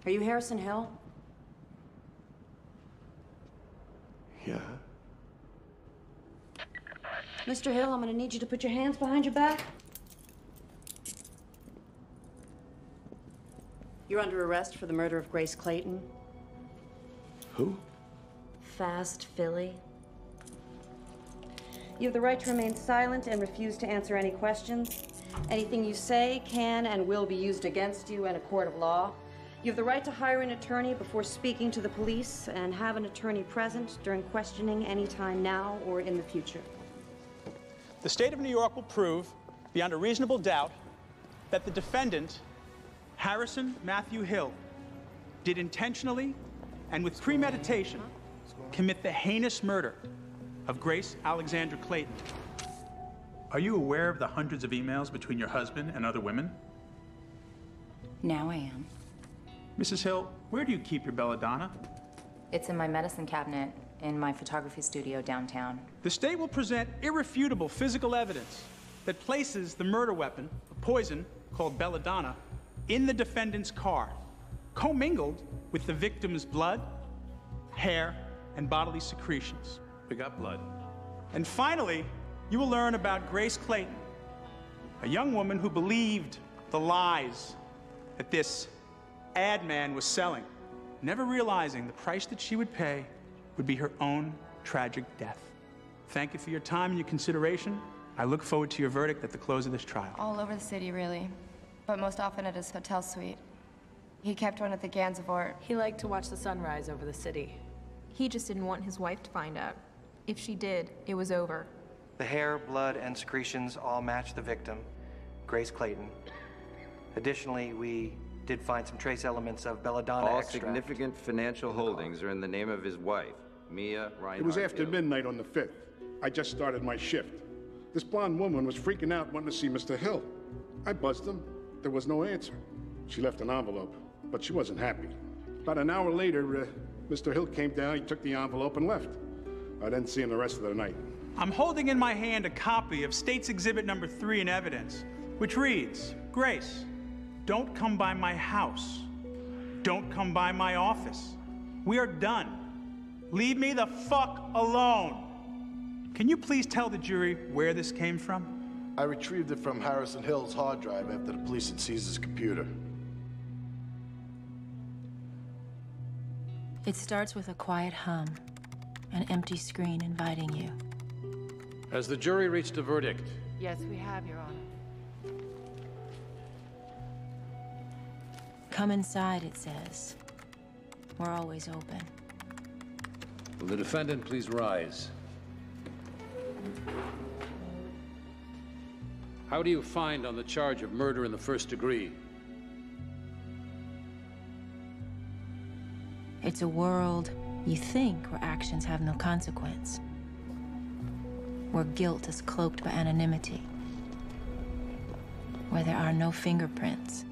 Are you Harrison Hill? Yeah. Mr. Hill, I'm gonna need you to put your hands behind your back. You're under arrest for the murder of Grace Clayton. Who? Fast Philly. You have the right to remain silent and refuse to answer any questions. Anything you say can and will be used against you in a court of law. You have the right to hire an attorney before speaking to the police and have an attorney present during questioning anytime now or in the future. The state of New York will prove, beyond a reasonable doubt, that the defendant, Harrison Matthew Hill, did intentionally and with premeditation commit the heinous murder of Grace Alexandra Clayton. Are you aware of the hundreds of emails between your husband and other women? Now I am. Mrs. Hill, where do you keep your belladonna? It's in my medicine cabinet in my photography studio downtown. The state will present irrefutable physical evidence that places the murder weapon, a poison called belladonna, in the defendant's car, commingled with the victim's blood, hair, and bodily secretions. We got blood. And finally, you will learn about Grace Clayton, a young woman who believed the lies that this ad man was selling, never realizing the price that she would pay would be her own tragic death. Thank you for your time and your consideration. I look forward to your verdict at the close of this trial. All over the city, really, but most often at his hotel suite. He kept one at the Gansevoort. He liked to watch the sunrise over the city. He just didn't want his wife to find out. If she did, it was over. The hair, blood, and secretions all match the victim, Grace Clayton. Additionally, we did find some trace elements of belladonna All extract. significant financial holdings are in the name of his wife, Mia Reinhardt. It was after Hill. midnight on the 5th. I just started my shift. This blonde woman was freaking out wanting to see Mr. Hill. I buzzed him. There was no answer. She left an envelope, but she wasn't happy. About an hour later, Mr. Hill came down, he took the envelope and left. I didn't see him the rest of the night. I'm holding in my hand a copy of State's Exhibit Number 3 in evidence, which reads, Grace, don't come by my house. Don't come by my office. We are done. Leave me the fuck alone. Can you please tell the jury where this came from? I retrieved it from Harrison Hill's hard drive after the police had seized his computer. It starts with a quiet hum, an empty screen inviting you. Has the jury reached a verdict? Yes, we have, Your Honor. Come inside, it says. We're always open. Will the defendant please rise? How do you find on the charge of murder in the first degree? It's a world you think where actions have no consequence. Where guilt is cloaked by anonymity. Where there are no fingerprints.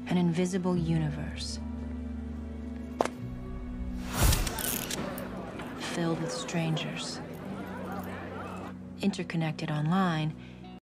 An invisible universe. Filled with strangers. Interconnected online,